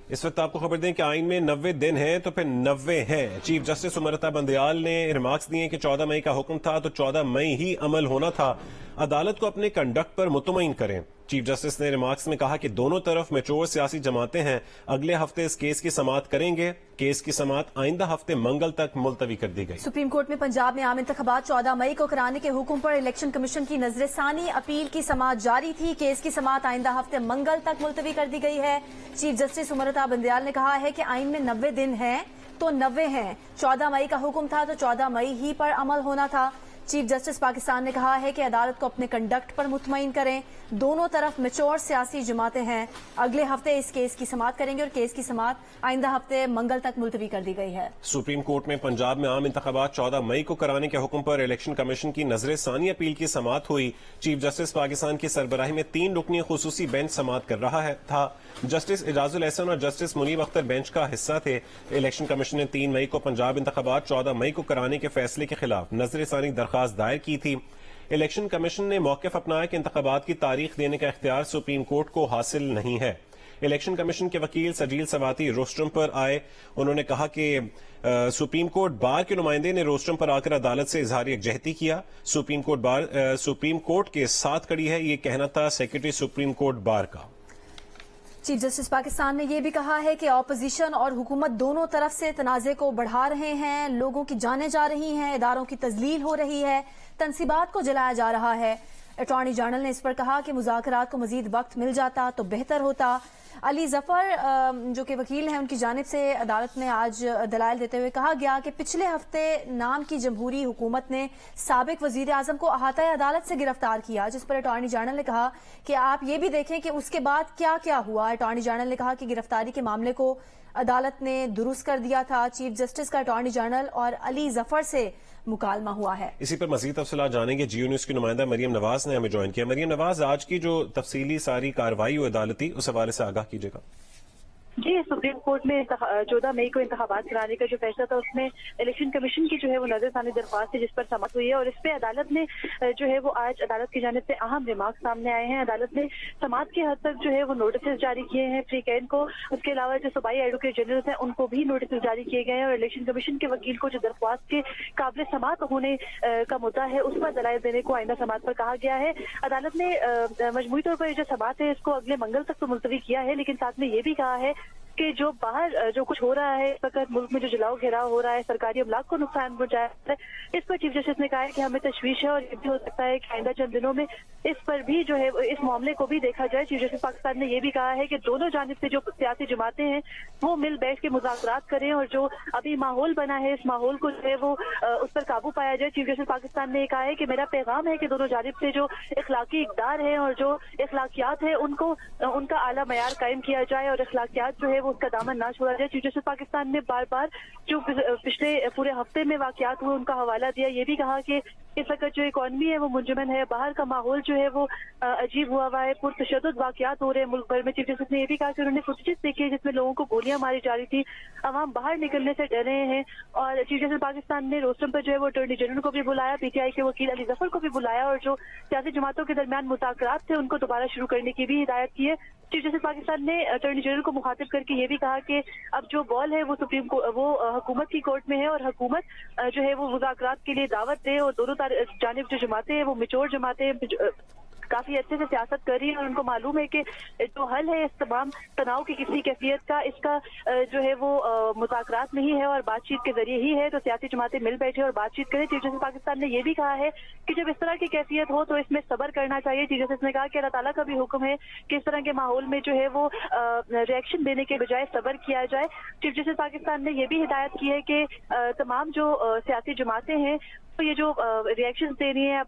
اس وقت آپ کو خبر دیں کہ آئین میں 90 دن ہیں تو پھر 90 ہیں۔ چیف جسٹس امرتا بندیال نے ریمارکس دیے کہ 14 مئی کا حکم تھا تو 14 مئی ہی عمل ہونا تھا، عدالت کو اپنے کنڈکٹ پر مطمئن کریں۔ چیف جسٹس نے ریمارکس میں کہا کہ دونوں طرف میچور سیاسی جماعتیں ہیں، اگلے ہفتے اس کیس کی سماعت کریں گے۔ کیس کی سماعت آئندہ ہفتے منگل تک ملتوی کر دی گئی۔ سپریم کورٹ میں پنجاب میں عام انتخابات 14 مئی کو کرانے کے حکم پر الیکشن کمیشن کی نظر ثانی اپیل کی سماعت جاری تھی۔ کیس کی سماعت آئندہ ہفتے منگل تک ملتوی کر دی گئی ہے۔ چیف جسٹس امرتا بندیال نے کہا ہے کہ آئین میں 90 دن ہیں تو 90 ہیں، 14 مئی کا حکم تھا تو 14 مئی ہی پر عمل ہونا تھا۔ چیف جسٹس پاکستان نے کہا ہے کہ عدالت کو اپنے کنڈکٹ پر مطمئن کریں، دونوں طرف میچور سیاسی جماعتیں ہیں، اگلے ہفتے اس کیس کی سماعت کریں گے اور کیس کی سماعت آئندہ ہفتے منگل تک ملتوی کر دی گئی ہے۔ سپریم کورٹ میں پنجاب میں عام انتخابات 14 مئی کو کرانے کے حکم پر الیکشن کمیشن کی نظر ثانی اپیل کی سماعت ہوئی۔ چیف جسٹس پاکستان کی سربراہی میں 3 رکنی خصوصی بینچ سماعت کر رہا تھا۔ جسٹس اعجاز الاحسن اور جسٹس منیب اختر بینچ کا حصہ تھے۔ الیکشن کمیشن نے 3 مئی کو پنجاب انتخابات 14 مئی کو کرانے کے فیصلے کے خلاف نظر ثانی درخواست دائر کی تھی۔ الیکشن کمیشن نے موقف اپنایا کہ انتخابات کی تاریخ دینے کا اختیار سپریم کورٹ کو حاصل نہیں ہے۔ الیکشن کمیشن کے وکیل سجیل سواتی روسٹرم پر آئے، انہوں نے کہا کہ سپریم کورٹ بار کے نمائندے نے روسٹرم پر آ کر عدالت سے اظہار یکجہتی کیا۔ سپریم کورٹ کے ساتھ کڑی ہے، یہ کہنا تھا سیکرٹری سپریم کورٹ بار کا۔ چیف جسٹس پاکستان نے یہ بھی کہا ہے کہ اپوزیشن اور حکومت دونوں طرف سے تنازع کو بڑھا رہے ہیں، لوگوں کی جانیں جا رہی ہیں، اداروں کی تذلیل ہو رہی ہے، تنصیبات کو جلایا جا رہا ہے۔ اٹارنی جنرل نے اس پر کہا کہ مذاکرات کو مزید وقت مل جاتا تو بہتر ہوتا۔ علی ظفر جو کہ وکیل ہیں، ان کی جانب سے عدالت میں آج دلائل دیتے ہوئے کہا گیا کہ پچھلے ہفتے نام کی جمہوری حکومت نے سابق وزیر اعظم کو احاطہ عدالت سے گرفتار کیا، جس پر اٹارنی جنرل نے کہا کہ آپ یہ بھی دیکھیں کہ اس کے بعد کیا کیا ہوا۔ اٹارنی جنرل نے کہا کہ گرفتاری کے معاملے کو عدالت نے درست کر دیا تھا۔ چیف جسٹس کا اٹارنی جنرل اور علی ظفر سے مکالمہ ہوا ہے۔ اسی پر مزید تفصیلات جانیں گے۔ جیو نیوز کی نمائندہ مریم نواز نے ہمیں جوائن کیا۔ مریم نواز، آج کی جو تفصیلی ساری کارروائی ہو عدالتی، اس حوالے سے آگاہ کیجیے گا۔ جی، سپریم کورٹ میں 14 مئی کو انتخابات کرانے کا جو فیصلہ تھا، اس میں الیکشن کمیشن کی جو ہے وہ نظر ثانی درخواست ہے جس پر سماعت ہوئی ہے، اور اس پہ عدالت نے جو ہے وہ آج عدالت کی جانب سے اہم ریمارکس سامنے آئے ہیں۔ عدالت نے سماعت کے حد تک جو ہے وہ نوٹسز جاری کیے ہیں فری کین کو، اس کے علاوہ جو صوبائی ایڈوکیٹ جنرل ہیں ان کو بھی نوٹسز جاری کیے گئے ہیں، اور الیکشن کمیشن کے وکیل کو جو درخواست کے قابل سماعت ہونے کا مدعا ہے اس پر دلائل دینے کو آئندہ سماعت پر کہا گیا ہے۔ عدالت نے مجموعی طور پر جو سماعت ہے اس کو اگلے منگل تک تو ملتوی کیا ہے، لیکن ساتھ میں یہ بھی کہا ہے کہ جو باہر جو کچھ ہو رہا ہے، اس وقت ملک میں جو جلاؤ گھیراؤ ہو رہا ہے، سرکاری املاک کو نقصان پہنچایا ہے، اس پر چیف جسٹس نے کہا ہے کہ ہمیں تشویش ہے، اور یہ بھی ہو سکتا ہے کہ آئندہ چند دنوں میں اس پر بھی جو ہے اس معاملے کو بھی دیکھا جائے۔ چیف جسٹس پاکستان نے یہ بھی کہا ہے کہ دونوں جانب سے جو سیاسی جماعتیں ہیں وہ مل بیٹھ کے مذاکرات کریں، اور جو ابھی ماحول بنا ہے اس ماحول کو جو ہے وہ اس پر قابو پایا جائے۔ چیف جسٹس پاکستان نے یہ کہا ہے کہ میرا پیغام ہے کہ دونوں جانب سے جو اخلاقی اقدار ہیں اور جو اخلاقیات ہیں ان کا اعلیٰ معیار قائم کیا جائے، اور اخلاقیات جو ہے وہ اس کا دامن نہ چھوڑا جائے۔ چیف جسٹس پاکستان نے بار بار جو پچھلے پورے ہفتے میں واقعات ہوئے ان کا حوالہ دیا، یہ بھی کہا کہ اس وقت جو اکانومی ہے وہ منجمد ہے، باہر کا ماحول جو ہے وہ عجیب ہوا ہے، پرتشدد واقعات ہو رہے ہیں ملک بھر میں۔ چیف جسٹس نے یہ بھی کہا کہ انہوں نے فوٹیجز دیکھے جس میں لوگوں کو گولیاں ماری جا رہی تھی، عوام باہر نکلنے سے ڈر رہے ہیں، اور چیف جسٹس پاکستان نے روسٹرم پر جو ہے وہ اٹارنی جنرل کو بھی بلایا، پی ٹی آئی کے وکیل علی ظفر کو بھی بلایا، اور جو سیاسی جماعتوں کے درمیان مذاکرات تھے ان کو دوبارہ شروع کرنے کی بھی ہدایت کی ہے۔ چیف جسٹس پاکستان نے اٹارنی جنرل کو مخاطب کر کے یہ بھی کہا کہ اب جو بال ہے وہ وہ حکومت کی کورٹ میں ہے، اور حکومت جو ہے وہ مذاکرات کے لیے دعوت دے، اور دونوں جانب جو جماعتیں ہیں وہ میچور جماعتیں کافی اچھے سے سیاست کر رہی ہیں، اور ان کو معلوم ہے کہ جو حل ہے اس تمام تناؤ کی کسی کیفیت کا، اس کا جو ہے وہ مذاکرات نہیں ہے اور بات چیت کے ذریعے ہی ہے، تو سیاسی جماعتیں مل بیٹھے اور بات چیت کریں۔ چیف جسٹس پاکستان نے یہ بھی کہا ہے کہ جب اس طرح کی کیفیت ہو تو اس میں صبر کرنا چاہیے۔ چیف جسٹس نے کہا کہ اللہ تعالیٰ کا بھی حکم ہے کہ اس طرح کے ماحول میں جو ہے وہ ریئیکشن دینے کے بجائے صبر کیا جائے۔ چیف جسٹس پاکستان نے یہ بھی ہدایت کی ہے کہ تمام جو سیاسی جماعتیں ہیں یہ جو ریئیکشن دے رہی ہیں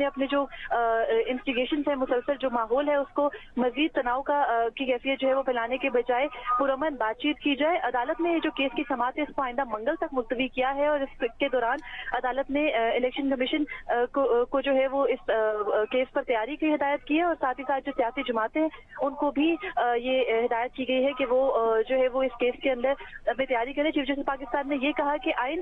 اپنے جو انسٹیگیشنز ہیں، مسلسل جو ماحول ہے اس کو مزید تناؤ کی کیفیت جو ہے وہ پھیلانے کے بجائے پرامن بات چیت کی جائے۔ عدالت نے جو کیس کی سماعت ہے اس کو آئندہ منگل تک ملتوی کیا ہے، اور اس کے دوران عدالت نے الیکشن کمیشن کو جو ہے وہ اس کیس پر تیاری کی ہدایت کی ہے، اور ساتھ ہی ساتھ جو سیاسی جماعتیں ہیں ان کو بھی یہ ہدایت کی گئی ہے کہ وہ جو ہے وہ اس کیس کے اندر اپنی تیاری کریں۔ چیف جسٹس پاکستان نے یہ کہا کہ آئین